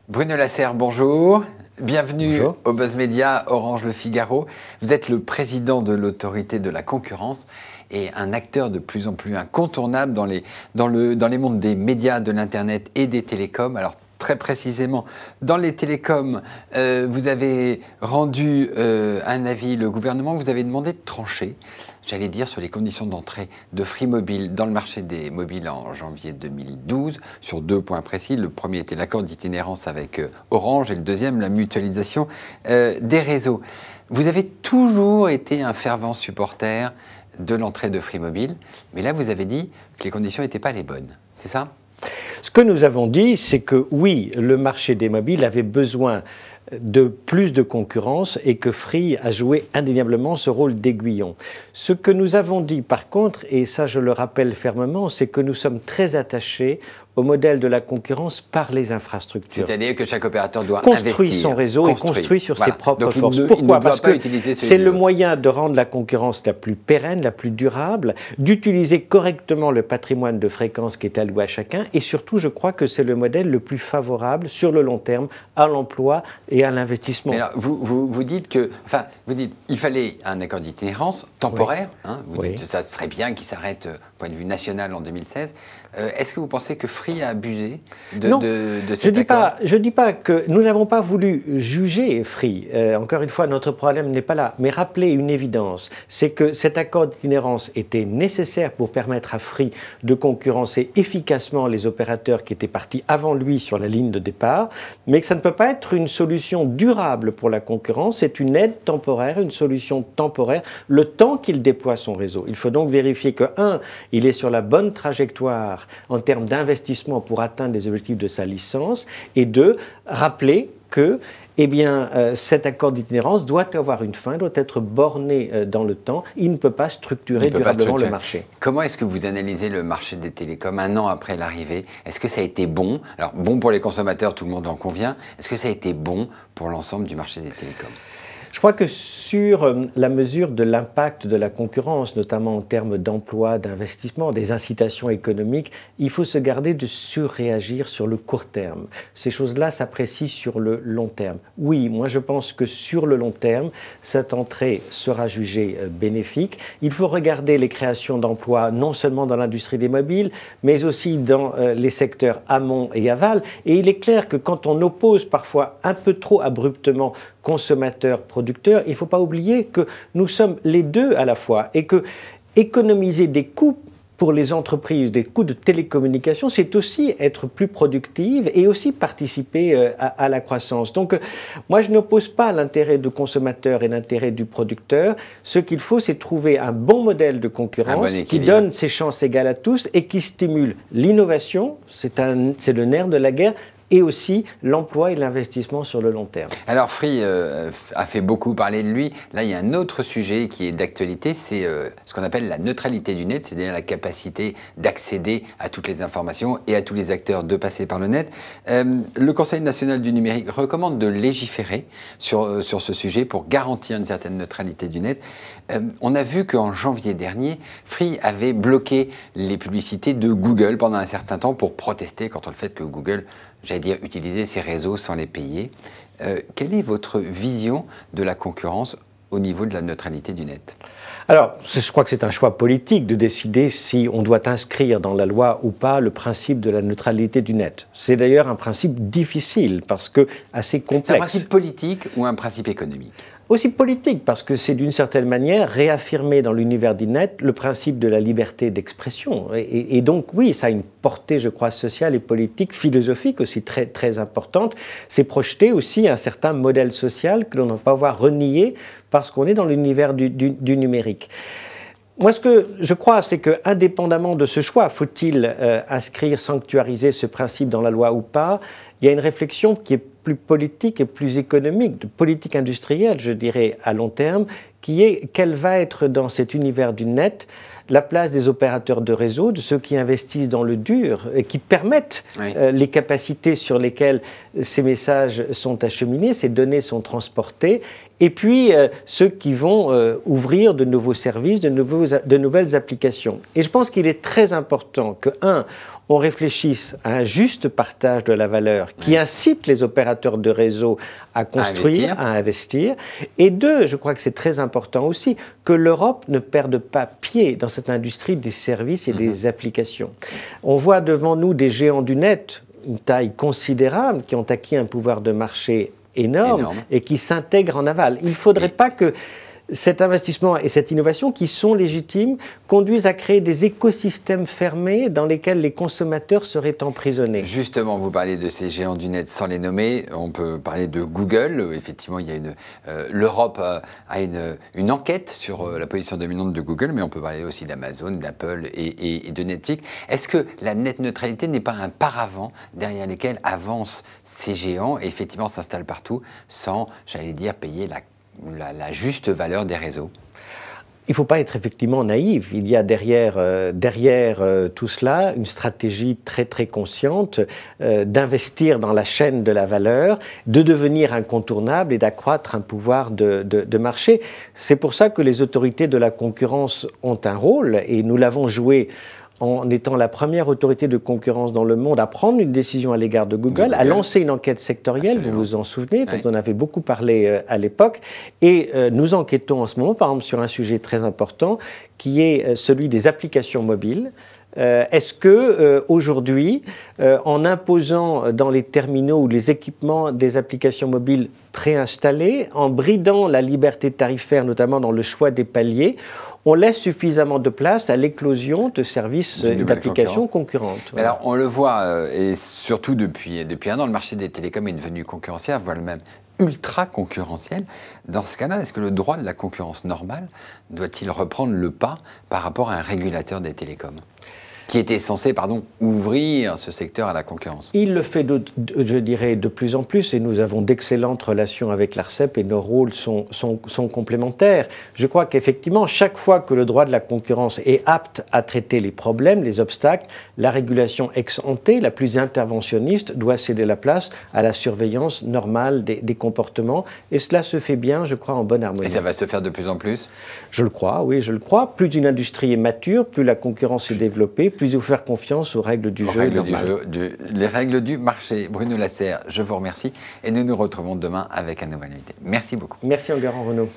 Bruno Lasserre, bonjour. Bienvenue Bonjour. au Buzz Media Orange Le Figaro. Vous êtes le président de l'autorité de la concurrence et un acteur de plus en plus incontournable dans les mondes des médias, de l'Internet et des télécoms. Alors, très précisément, dans les télécoms, vous avez rendu un avis, le gouvernement vous avez demandé de trancher, j'allais dire, sur les conditions d'entrée de Free Mobile dans le marché des mobiles en janvier 2012, sur 2 points précis. Le premier était l'accord d'itinérance avec Orange et le deuxième, la mutualisation des réseaux. Vous avez toujours été un fervent supporter de l'entrée de Free Mobile, mais là, vous avez dit que les conditions n'étaient pas les bonnes. C'est ça ? Ce que nous avons dit, c'est que oui, le marché des mobiles avait besoin de plus de concurrence et que Free a joué indéniablement ce rôle d'aiguillon. Ce que nous avons dit par contre, et ça je le rappelle fermement, c'est que nous sommes très attachés au modèle de la concurrence par les infrastructures. C'est-à-dire que chaque opérateur doit construire investir, son réseau et construire sur ses propres Donc forces. Pourquoi ? Parce que c'est le moyen de rendre la concurrence la plus pérenne, la plus durable, d'utiliser correctement le patrimoine de fréquences qui est alloué à chacun, et surtout, je crois que c'est le modèle le plus favorable sur le long terme à l'emploi et à l'investissement. Mais alors, vous dites que, enfin, vous dites, il fallait un accord d'itinérance temporaire. Oui. Hein, vous dites, ça serait bien qu'il s'arrête, point de vue national, en 2016. Est-ce que vous pensez que Free a abusé de cet accord ? Je ne dis pas que nous n'avons pas voulu juger Free. Encore une fois, notre problème n'est pas là. Mais rappeler une évidence, c'est que cet accord d'itinérance était nécessaire pour permettre à Free de concurrencer efficacement les opérateurs qui étaient partis avant lui sur la ligne de départ, mais que ça ne peut pas être une solution durable pour la concurrence. C'est une aide temporaire, une solution temporaire, le temps qu'il déploie son réseau. Il faut donc vérifier que, il est sur la bonne trajectoire en termes d'investissement pour atteindre les objectifs de sa licence, et 2, rappeler que cet accord d'itinérance doit avoir une fin, doit être borné dans le temps. Il ne peut pas structurer durablement le marché. Comment est-ce que vous analysez le marché des télécoms 1 an après l'arrivée ? Est-ce que ça a été bon ? Alors, bon pour les consommateurs, tout le monde en convient. Est-ce que ça a été bon pour l'ensemble du marché des télécoms ? Je crois que sur la mesure de l'impact de la concurrence, notamment en termes d'emploi, d'investissement, des incitations économiques, il faut se garder de surréagir sur le court terme. Ces choses-là s'apprécient sur le long terme. Oui, moi je pense que sur le long terme, cette entrée sera jugée bénéfique. Il faut regarder les créations d'emplois non seulement dans l'industrie des mobiles, mais aussi dans les secteurs amont et aval. Et il est clair que quand on oppose parfois un peu trop abruptement consommateurs, producteurs, il ne faut pas oublier que nous sommes les deux à la fois et que économiser des coûts pour les entreprises, des coûts de télécommunication, c'est aussi être plus productive et aussi participer à la croissance. Donc, moi, je n'oppose pas l'intérêt du consommateur et l'intérêt du producteur. Ce qu'il faut, c'est trouver un bon modèle de concurrence qui donne ses chances égales à tous et qui stimule l'innovation, c'est le nerf de la guerre, et aussi l'emploi et l'investissement sur le long terme. Alors Free a fait beaucoup parler de lui. Là, il y a un autre sujet qui est d'actualité, c'est ce qu'on appelle la neutralité du net, c'est-à-dire la capacité d'accéder à toutes les informations et à tous les acteurs de passer par le net. Le Conseil national du numérique recommande de légiférer sur ce sujet pour garantir une certaine neutralité du net. On a vu qu'en janvier dernier, Free avait bloqué les publicités de Google pendant un certain temps pour protester contre le fait que Google, j'allais dire, utilisait ses réseaux sans les payer. Quelle est votre vision de la concurrence au niveau de la neutralité du net ? Alors, je crois que c'est un choix politique de décider si on doit inscrire dans la loi ou pas le principe de la neutralité du net. C'est d'ailleurs un principe difficile parce que assez complexe. C'est un principe politique ou un principe économique ? Aussi politique, parce que c'est d'une certaine manière réaffirmer dans l'univers du net le principe de la liberté d'expression. Et donc, oui, ça a une portée, je crois, sociale et politique, philosophique aussi très, très importante. C'est projeter aussi un certain modèle social que l'on ne va pas voir renier parce qu'on est dans l'univers du numérique. Moi, ce que je crois, c'est que, indépendamment de ce choix, faut-il inscrire, sanctuariser ce principe dans la loi ou pas, il y a une réflexion qui est plus politique et plus économique, de politique industrielle, je dirais, à long terme, qui est quelle va être dans cet univers du net la place des opérateurs de réseau, de ceux qui investissent dans le dur et qui permettent les capacités sur lesquelles ces messages sont acheminés, ces données sont transportées, et puis ceux qui vont ouvrir de nouveaux services, de nouvelles applications. Et je pense qu'il est très important que, on réfléchisse à un juste partage de la valeur qui incite les opérateurs de réseau à construire, à investir. Et 2, je crois que c'est très important aussi, que l'Europe ne perde pas pied dans cette industrie des services et des applications. On voit devant nous des géants du net, une taille considérable, qui ont acquis un pouvoir de marché énorme. Et qui s'intègrent en aval. Il ne faudrait pas que cet investissement et cette innovation, qui sont légitimes, conduisent à créer des écosystèmes fermés dans lesquels les consommateurs seraient emprisonnés. Justement, vous parlez de ces géants du net sans les nommer. On peut parler de Google. Effectivement, il y a l'Europe a une enquête sur la position dominante de Google, mais on peut parler aussi d'Amazon, d'Apple et de Netflix. Est-ce que la net neutralité n'est pas un paravent derrière lesquels avancent ces géants et effectivement s'installent partout sans, j'allais dire, payer la juste valeur des réseaux? Il ne faut pas être effectivement naïf. Il y a derrière tout cela une stratégie très très consciente d'investir dans la chaîne de la valeur, de devenir incontournable et d'accroître un pouvoir de marché. C'est pour ça que les autorités de la concurrence ont un rôle, et nous l'avons joué en étant la première autorité de concurrence dans le monde à prendre une décision à l'égard de Google, à lancer une enquête sectorielle, vous vous en souvenez, dont on avait beaucoup parlé à l'époque. Et nous enquêtons en ce moment, par exemple, sur un sujet très important, qui est celui des applications mobiles. Est-ce que aujourd'hui, en imposant dans les terminaux ou les équipements des applications mobiles préinstallées, en bridant la liberté tarifaire, notamment dans le choix des paliers, on laisse suffisamment de place à l'éclosion de services et d'applications concurrentes. Voilà. Alors, on le voit, et surtout depuis un an, le marché des télécoms est devenu concurrentiel, voire même ultra concurrentiel. Dans ce cas-là, est-ce que le droit de la concurrence normale doit-il reprendre le pas par rapport à un régulateur des télécoms qui était censé, ouvrir ce secteur à la concurrence? Il le fait, je dirais, de plus en plus, et nous avons d'excellentes relations avec l'ARCEP et nos rôles sont complémentaires. Je crois qu'effectivement, chaque fois que le droit de la concurrence est apte à traiter les problèmes, les obstacles, la régulation ex ante, la plus interventionniste, doit céder la place à la surveillance normale des comportements. Et cela se fait bien, je crois, en bonne harmonie. Et ça va se faire de plus en plus? Je le crois, oui, je le crois. Plus une industrie est mature, plus la concurrence est développée, plus il faut faire confiance aux règles du jeu. Les règles du marché. Bruno Lasserre, je vous remercie et nous nous retrouvons demain avec un nouvel invité. Merci beaucoup. Merci Enguerrand Renaud.